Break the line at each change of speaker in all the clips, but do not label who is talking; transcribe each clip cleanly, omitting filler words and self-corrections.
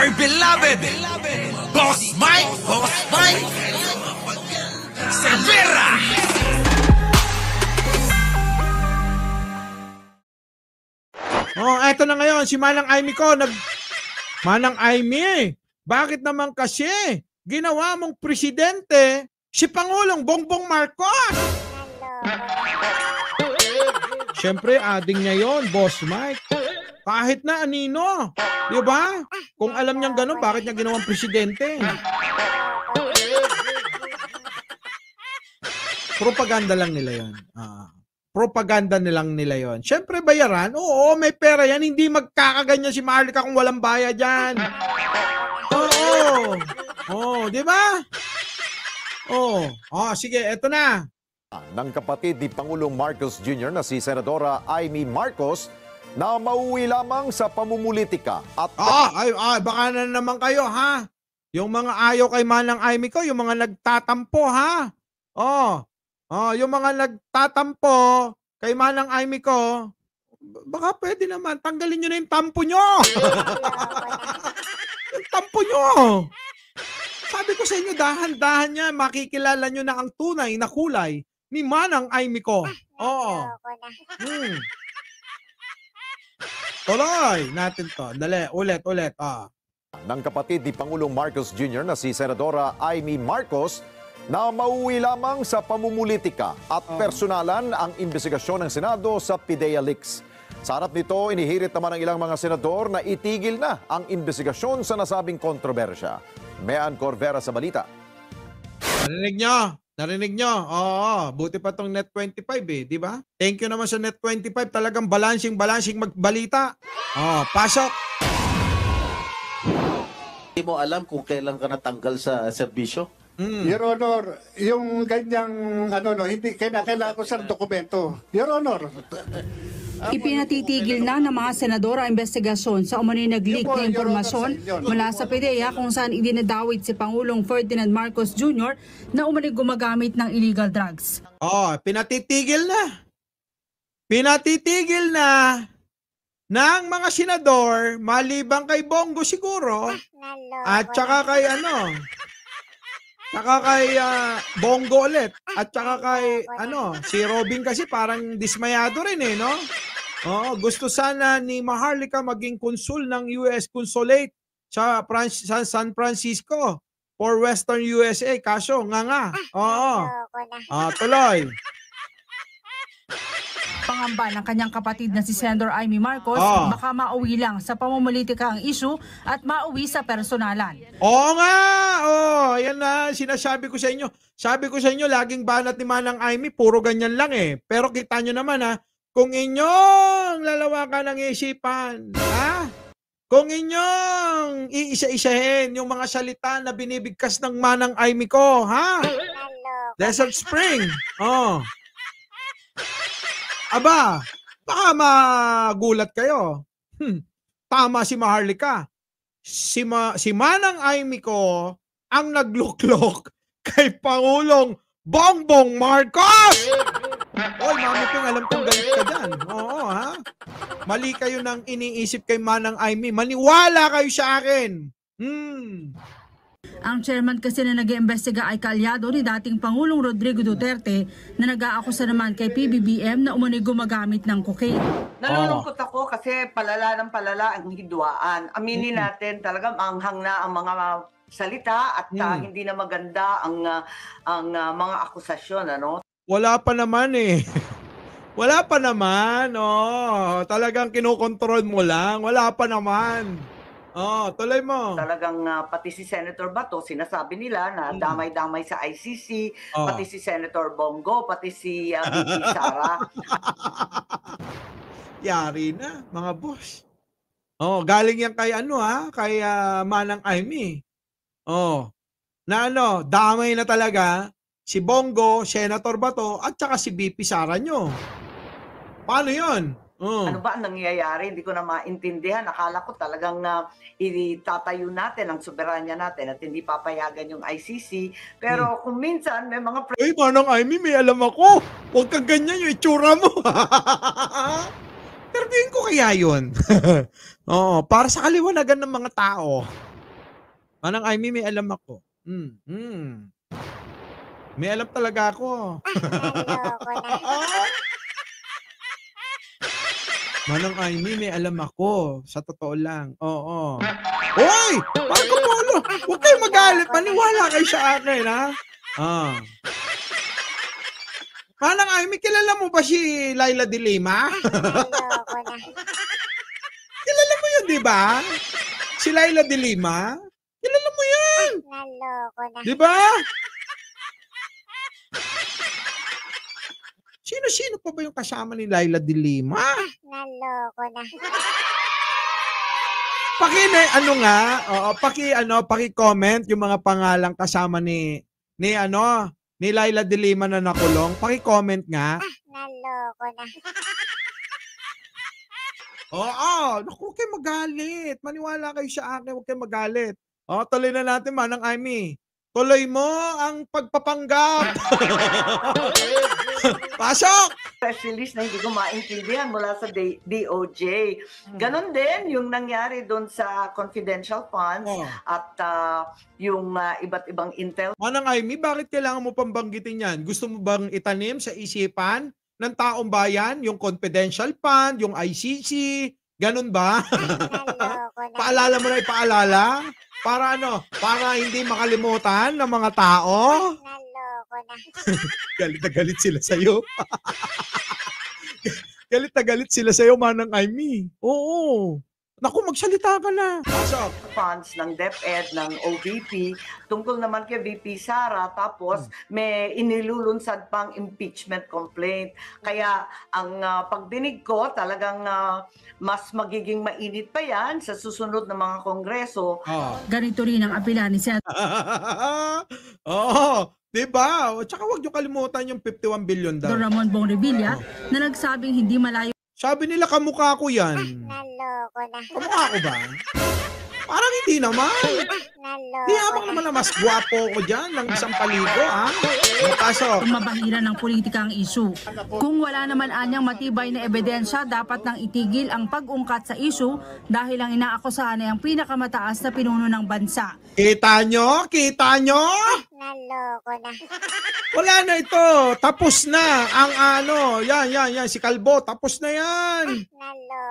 our beloved Boss Mike Cervera.
Oh, eto na ngayon, si Manang Aimee ko, Manang Aimee, bakit naman kasi ginawa mong presidente si Pangulong Bongbong Marcos? Siyempre, ading niya yon, Boss Mike. Kahit na anino, di ba? Kung alam niyang gano'n, bakit niya ginawang presidente? Propaganda lang nila yon. Propaganda nilang nila yon. Siyempre, bayaran. Oo, may pera yan. Hindi magkakaganyan si Maharlika kung walang bayad yan. Oo, di ba? Sige, eto na.
Ng kapatid ni Pangulong Marcos Jr. na si Senadora Aimee Marcos na mauwi lamang sa pamumulitika at...
baka na naman kayo, ha? Yung mga ayaw kay Manang Aimee ko, yung mga nagtatampo, ha? Yung mga nagtatampo kay Manang Aimee ko, baka pwede naman, tanggalin nyo na yung tampo nyo. Yung tampo nyo. Sabi ko sa inyo, dahan-dahan niya, makikilala nyo na ang tunay na kulay ni Manang Aimee ko. Tuloy natin to. Dali, ulit.
Ng kapatid ni Pangulong Marcos Jr. na si Senadora Aimee Marcos na mauwi lamang sa pamumulitika at personalan ang investigasyon ng Senado sa PIDEA Leaks. Sa harap nito, inihirit naman ng ilang mga senador na itigil na ang investigasyon sa nasabing kontrobersya. Mean Corvera sa balita.
Narinig nyo? Oo, buti pa tong Net25 di ba? Thank you naman sa Net25, talagang balancing magbalita. Pasok.
Hindi mo alam kung kailan ka natanggal sa serbisyo?
Your Honor, yung ganyang hindi kailangan ko sa dokumento. Your Honor.
Ipinatitigil na ng mga senador ang investigasyon sa umano'y nag-leak na impormasyon mula sa PIDEA kung saan idinadawit si Pangulong Ferdinand Marcos Jr. na umano'y gumagamit ng illegal drugs.
Pinatitigil na ng mga senador maliban kay Bongo siguro at saka kay Bongo ulit. At saka kay, si Robin kasi parang dismayado rin no? Gusto sana ni Maharlika maging konsul ng US Consulate sa San Francisco for Western USA. Kaso, tuloy.
Pangamba ng kanyang kapatid na si Senator Aimee Marcos, baka mauwi lang sa pamumulitika ang issue at mauwi sa personalan.
Yan na, sinasabi ko sa inyo. Sabi ko sa inyo, laging banat ni Manang Aimee, puro ganyan lang Pero kita nyo naman kung inyong lalawakan ng isipan, kung inyong iisa-isahin yung mga salita na binibigkas ng Manang Aimee ko, Desert Spring, Aba, baka magulat kayo. Tama si Maharlika. Si Manang Aimee ko ang nagluklok kay Pangulong Bongbong Marcos! Mami kong alam kong galit ka dyan. Mali kayo nang iniisip kay Manang Aimee. Maniwala kayo sa akin.
Ang chairman kasi na nag-iimbestiga ay kaalyado ni dating Pangulong Rodrigo Duterte na nag-aakusa naman kay PBBM na umano'y gumagamit ng cocaine.
Nalulungkot ako kasi palala ng palala ang hidwaan. Aminin natin talagang anghang na ang mga salita at hindi na maganda ang mga akusasyon.
Wala pa naman Wala pa naman. Talagang kinokontrol mo lang. Wala pa naman. Tuloy mo.
Talagang pati si Senator Bato, sinasabi nila na damay-damay sa ICC, pati si Senator Bongo, pati si VP Sara.
Yari na, mga boss. Galing yan kay kay Manang Aimee. Damay na talaga si Bongo, Senator Bato, at saka si VP Sara nyo. Paano yun?
Ano ba ang nangyayari? Hindi ko na maintindihan. Akala ko talagang itatayo natin ang soberanya natin at hindi papayagan yung ICC. Pero kung minsan may mga...
Manang Aimee, may alam ako. Huwag kang ganyan yung itsura mo. Interviewin ko kaya yun. Para sa kaliwanagan ng mga tao. Manang Amy, may alam ako. May alam talaga ako. Manang Amy, may alam ako. Sa totoo lang. Oo. Hoy! Marco Polo! Huwag kayo magalit. Maniwala kayo sa akin, ha? Manang Amy, kilala mo ba si Laila de Lima? Kilala mo yun, di ba? Si Laila de Lima? Kilala mo yan. Di ba? Sino-sino pa ba yung kasama ni Laila de Lima? Paki-comment yung mga pangalang kasama ni Laila de Lima na nakulong. Paki-comment nga. Oo, naku, huwag kayo magalit. Maniwala kayo sa akin, huwag kayo magalit. Tuloy na natin, Manang Amy. Tuloy mo ang pagpapanggap. Pasok!
Press release na hindi ko maintindihan mula sa DOJ. Ganon din yung nangyari doon sa confidential funds at yung iba't ibang intel.
Manang Amy, bakit kailangan mo pambanggitin yan? Gusto mo bang itanim sa isipan ng taong bayan yung confidential fund, yung ICC? Ganon ba? Paalala mo na ipaalala? Para para hindi makalimutan ng mga tao? Galit na galit sila sa'yo. Galit na galit sila sa'yo, Manang Amy. Oo. Naku, magsalita ka na. Pasok.
Funds ng DepEd, ng OVP, tungkol naman kay VP Sara, tapos may inilulunsad pang impeachment complaint. Kaya ang pagdinig ko, talagang mas magiging mainit pa yan sa susunod na mga kongreso.
Ganito rin ang apela ni Sen.
Diba? Tsaka huwag niyo kalimutan yung 51 billion daw.
Ramon Bong Revilla na nagsabing hindi malayo.
Sabi nila kamukha ko yan. Kamukha ko ba? Parang hindi naman. Di habang naman na mas gwapo ko dyan ng isang paligo, ha? Kaso,
Mabahira ng politika ang issue. Kung wala naman anyang matibay na ebidensya, dapat nang itigil ang pag-ungkat sa issue dahil ang inaakusahan ay ang pinakamataas na pinuno ng bansa.
Kita nyo? Kita nyo? Wala na ito. Tapos na ang yan, si Kalbo. Tapos na yan.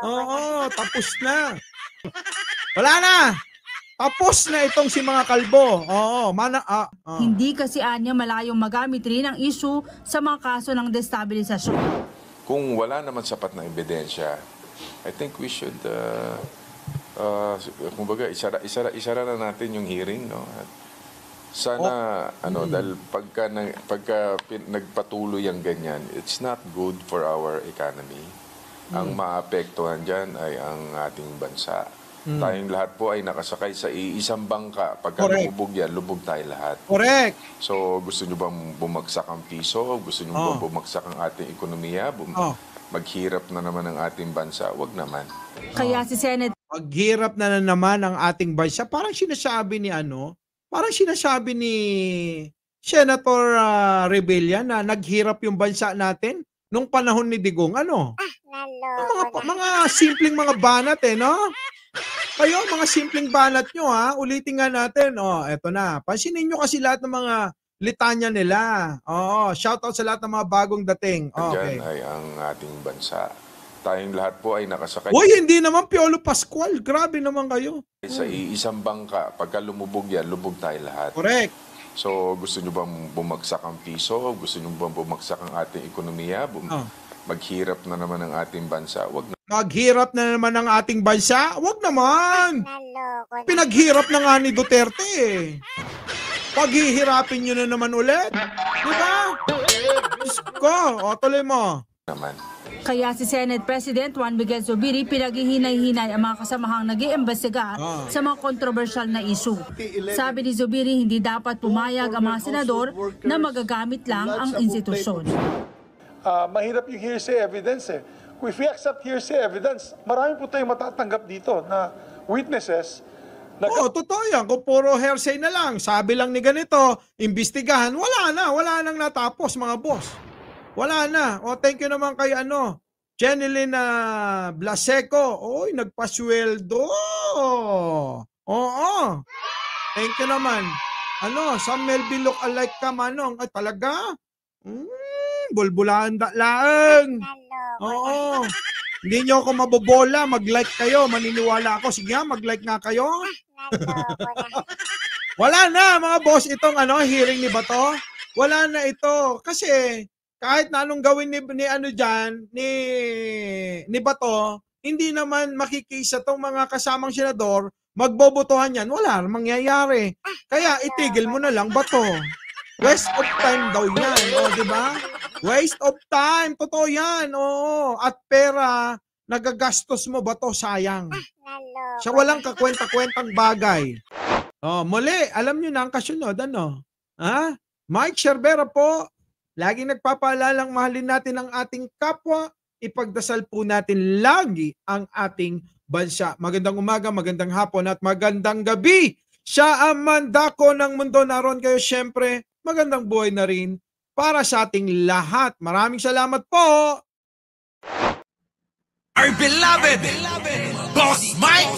Oo, tapos na. Wala na. Tapos na itong si mga Kalbo. Oo,
Hindi kasi anya malayong magamit rin ang issue sa mga kaso ng destabilisasyon.
Kung wala naman sapat na ebidensya, I think we should kumbaga isara na natin yung hearing, no? At sana dahil pagka nagpatuloy ang ganyan, it's not good for our economy. Ang maapektuhan diyan ay ang ating bansa. Tayong lahat po ay nakasakay sa iisang bangka. Pagka lumubog yan, lubog tayo lahat.
Correct.
So, gusto nyo bang bumagsak ang piso? Gusto nyo bang bumagsak ang ating ekonomiya? Maghirap na naman ang ating bansa? Wag naman.
Kaya si Senate
maghirap na naman ang ating bansa. Parang sinasabi ni Senator Rebilla na naghirap yung bansa natin nung panahon ni Digong. Mga simpleng mga banat no? Kayo, mga simpleng banat nyo, ha? Ulitin nga natin. Eto na. Pansinin nyo kasi lahat ng mga litanya nila. Shoutout sa lahat ng mga bagong dating. Okay.
Diyan ay ang ating bansa. Tayong lahat po ay nakasakay.
Uy, hindi naman Piolo Pascual. Grabe naman kayo.
Sa iisang bangka. Pagka lumubog yan, lubog tayo lahat.
Correct.
So, gusto nyo bang bumagsak ang piso? Gusto nyo bang bumagsak ang ating ekonomiya? Maghirap na naman ang ating bansa? Wag na.
Maghirap na naman ang ating bansa? Wag naman. Pinaghirap na nga ni Duterte eh. Paghihirapin nyo na naman ulit. Diba? Diyos ko. Tuloy mo.
Naman.
Kaya si Senate President Juan Miguel Zubiri pinaghihinay-hinay ang mga kasamahang nag-iimbestiga sa mga kontrobersyal na issue. Sabi ni Zubiri, hindi dapat pumayag ang mga senador na magagamit lang ang institusyon.
Mahirap yung hearsay evidence eh. If we accept hearsay evidence, marami po tayong matatanggap dito na witnesses.
Totoo yan. Kung puro hearsay na lang, sabi lang ni ganito, imbestigahan, wala nang natapos mga boss. Wala na. Thank you naman kay Jeneline Blaseco. Nagpasweldo. Oo. Thank you naman. Sa Melvin look-alike ka, Manong. Ay, talaga? Bulbulaan laang. Oo. Hindi nyo ako mabobola. Mag-like kayo. Maniniwala ako. Sige nga, mag-like nga kayo. Wala na, mga boss, itong hearing ni Bato. Wala na ito. Kasi, kahit na anong gawin ni Bato, hindi naman makikisa tong mga kasamang senador, magbobotohan yan, wala mangyayari. Kaya itigil mo na lang, Bato. Waste of time daw yan, di ba? Waste of time, totoo yan, oo. At pera, nagagastos mo, Bato, sayang. Sa walang kakwenta-kwentang bagay. Muli, alam nyo na ang kasunod, Mike Cervera po, laging nagpapaalalang mahalin natin ang ating kapwa, ipagdasal po natin lagi ang ating bansa. Magandang umaga, magandang hapon at magandang gabi. Siya ang mandako ng mundo. Naroon kayo syempre. Magandang buhay na rin para sa ating lahat. Maraming salamat po.
Our beloved Boss Mike.